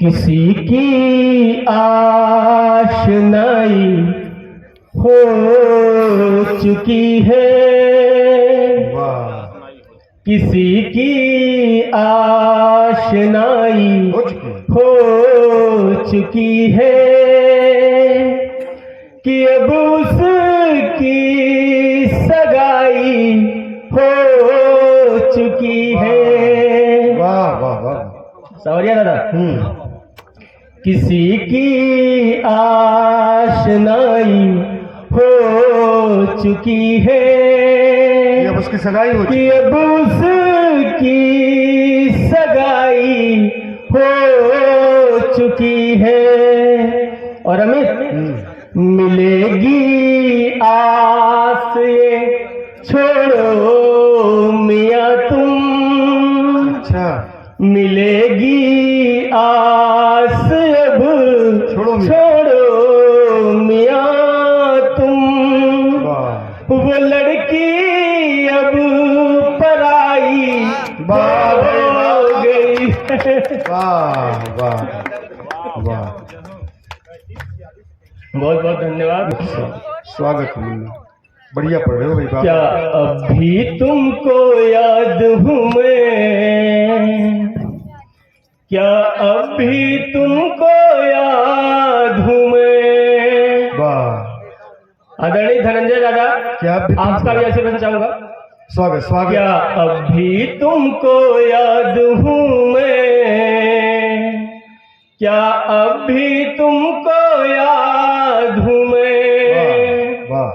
किसी की आश नहीं हो चुकी है, किसी की आश नहीं हो चुकी है कि अब उसकी सगाई हो चुकी है। वाह वाह वाह सवरिया दादा। किसी की आश नहीं हो चुकी है ये अब उसकी सगाई हो कि अब उसकी सगाई हो चुकी है। और अमित मिलेगी आस ये छोड़ो मियाँ तुम, अच्छा मिलेगी आस अब छोड़ो मियाँ तुम। वाह वो लड़की अब पराई हो गई। वाह वाह वाह बहुत बहुत धन्यवाद। स्वागत है मुन्ना, बढ़िया पढ़ रहे हो भाई। क्या अभी तुमको याद हूँ मैं, क्या अभी तुमको याद हूँ मैं। वाह आदरणीय धनंजय दादा, क्या अभी तुमको आपका भी ऐसे बन चाहूंगा। स्वागत स्वागत। क्या अभी तुमको याद हूँ मैं, क्या अभी तुमको याद हूँ मैं। वाह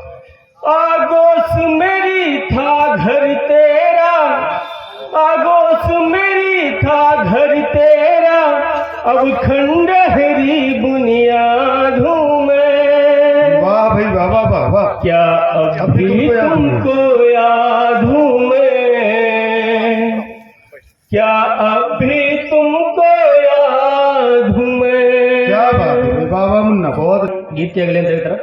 आगोश मेरी था घर तेरा, आगोश मेरी था घर तेरा, अब खंडहरी बुनियाद हूँ मैं। वाह भाई वाह वाह वाह वाह। क्या अभी तुमको याद हूँ मैं, क्या अभी तुमको याद हूँ मैं। क्या बात है भाई, वाह वाह मुन्ना बहुत। गीत के अगले तरफ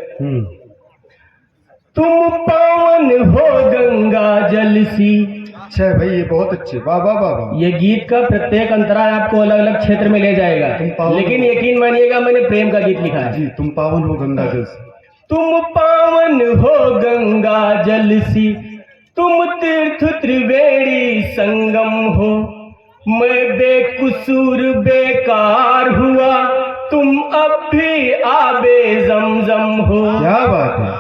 तुम पावन हो गंगा जल सी। अच्छा है भाई, ये बहुत अच्छे। वाह वाह वाह वाह। ये गीत का प्रत्येक अंतराल आपको अलग अलग क्षेत्र में ले जाएगा, लेकिन यकीन मानिएगा मैंने प्रेम का गीत लिखा है। जी तुम पावन हो गंगा जल से। तुम पावन हो गंगा जल सी, तुम तीर्थ त्रिवेणी संगम हो। मैं बेकसूर बेकार हुआ, तुम अब भी आबे जमजम हो। क्या बात है,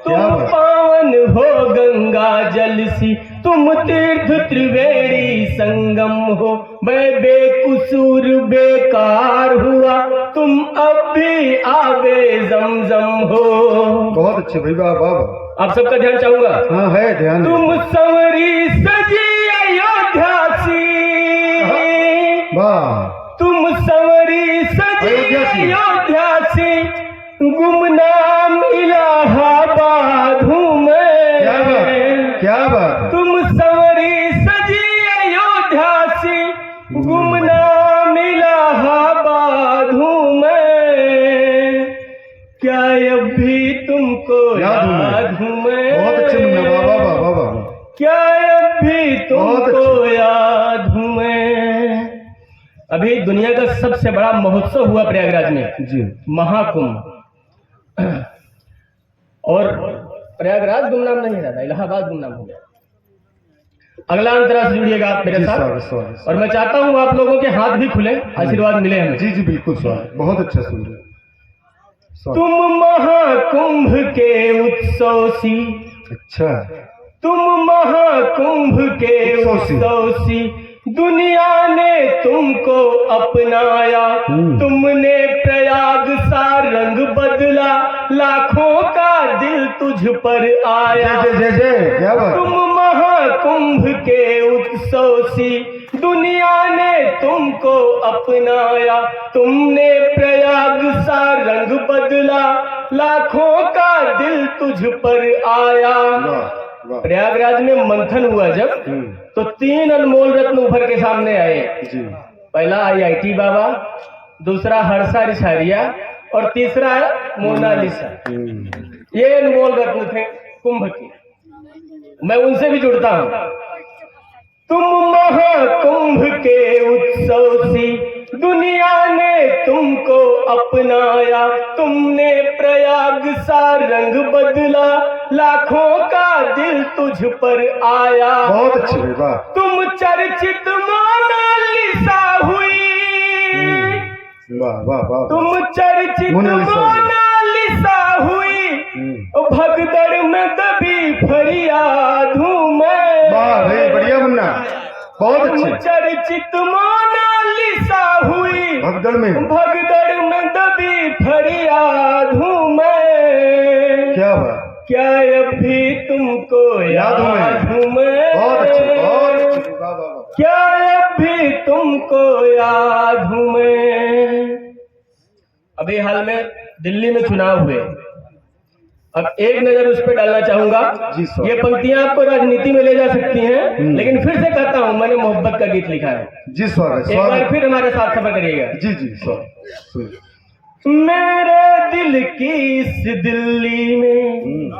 क्या तुम बात। पावन हो गंगा जल सी, तुम तीर्थ त्रिवेणी संगम हो। मैं बेकसूर बेकार हुआ, तुम अब भी आबे जमजम हो। बहुत अच्छे भाई, वाह वाह वाह। आप सबका ध्यान चाहूंगा। हाँ है ध्यान। तुम संवरी सजी अयोध्या सी, वाह तुम संवरी सजी अयोध्या सी, गुमनाम इलाहाबाद हूँ मैं। क्या बात, क्या बात है। तुम संवरी सजी अयोध्या सी, गुमनाम इलाहाबाद हूँ मैं। क्या अब भी तुमको याद हूँ मैं। बहुत अच्छे मुन्ना, वाह वाह वाह वाह वाह। क्या अब भी तुमको याद हूँ मैं। अभी दुनिया का सबसे बड़ा महोत्सव हुआ प्रयागराज में जी, महाकुंभ। और प्रयागराज गुमनाम नहीं रहता, इलाहाबाद गुमनाम हो गया। अगला अंतरा से जुड़िएगा आप मेरे जी, साथ। स्वागत स्वागत। और मैं चाहता हूँ आप लोगों के हाथ भी खुले, आशीर्वाद मिले हमें। जी जी बिल्कुल स्वागत, बहुत अच्छा सुन रहे। तुम महाकुंभ के उत्सव सी, अच्छा तुम महाकुंभ के उत्सव सी, दुनिया ने तुमको अपनाया। तुमने प्रयाग सा रंग बदला, लाखों का दिल तुझ पर आया। जय जय जय, क्या बात। तुम महाकुंभ के उत्सव सी, दुनिया ने तुमको अपनाया। तुमने प्रयाग सा रंग बदला, लाखों का दिल तुझ पर आया। प्रयागराज में मंथन हुआ जब, तो 3 अनमोल रत्न उभर के सामने आए जी। पहला IIT बाबा, दूसरा हर्षा रिछारिया और तीसरा मोनालिसा। ये अनमोल रत्न थे कुंभ की। मैं उनसे भी जुड़ता हूँ। तुम महाकुंभ के उत्सव सी दुनिया ने तुमको अपनाया, तुमने प्रयाग सा रंग बदला, लाखों का दिल तुझ पर आया। बहुत अच्छे भाई, वाह। तुम चर्चित मोनालिसा हुई, वाह वाह वाह। तुम चर्चित मोनालिसा हुई, भगदड़ में दबी फरियाद हूँ मैं। वाह भाई, बढ़िया मुन्ना, बहुत अच्छे। तुम चर्चित मोनालिसा हुई, भगदड़ में दबी फरियाद हूँ मैं। क्या हुआ? क्या अब भी तुमको याद हूँ मैं? बहुत अच्छे, बहुत अच्छे, वाह वाह वाह। क्या अब भी तुमको याद हूँ मैं? अभी हाल में दिल्ली में चुनाव हुए, अब एक नजर उस पर डालना चाहूंगा। जी सर। ये पंक्तियां आपको राजनीति में ले जा सकती हैं, लेकिन फिर से कहता हूं, मैंने मोहब्बत का गीत लिखा है। जी स्वागत, एक बार स्वागत। फिर हमारे साथ खबर करिएगा। जी जी सर। मेरे दिल की इस दिल्ली में,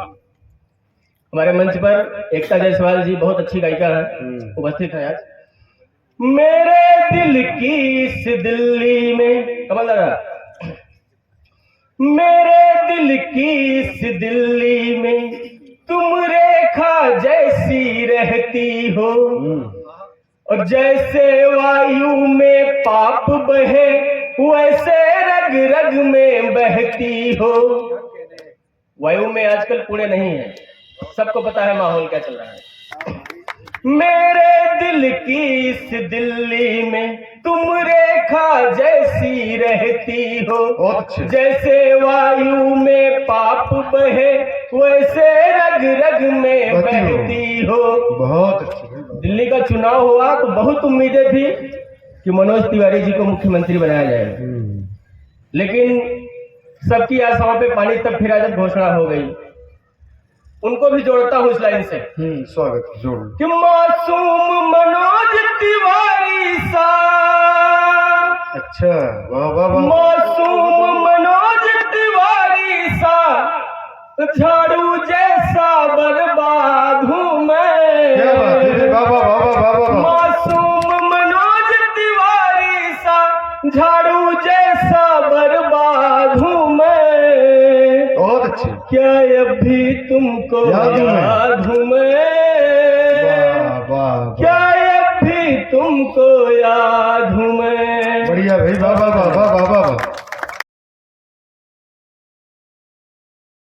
हमारे मंच पर एकता जायसवाल जी बहुत अच्छी गायिका है, उपस्थित है आज। मेरे दिल की इस दिल्ली में, कमल दादा, मेरे दिल की इस दिल्ली में तुम रेखा जैसी रहती हो, और जैसे वायु में पाप बहे वैसे रग रग में बहती हो। वायु में आजकल कूड़े नहीं है, सबको पता है माहौल क्या चल रहा है। मेरे दिल की इस दिल्ली में तुम रेखा जैसी रहती हो, जैसे वायु में पाप बहे वैसे रग रग में बहती हो। बहुत अच्छे। दिल्ली का चुनाव हुआ तो बहुत उम्मीदें थी कि मनोज तिवारी जी को मुख्यमंत्री बनाया जाएगा, लेकिन सबकी आशाओं पे पानी तब फिरा जब घोषणा हो गई। उनको भी जोड़ता हूँ इस लाइन से। स्वागत, जोड़। कि मासूम मनोज तिवारी सा, अच्छा, वाह वाह वाह। मासूम मनोज तिवारी सा, झाड़ू जैसा बर्बाद हूँ मैं। क्या बात है, वाह वाह वाह वाह वाह। मासूम मनोज तिवारी सा, झाड़ू जैसा बर्बाद हूँ मैं। बहुत अच्छे। क्या अब भी तुमको याद हूँ मैं? वाह वाह। क्या अब भी तुमको याद हूँ मैं? बढ़िया भाई, वाह वाह वाह वाह वाह वाह।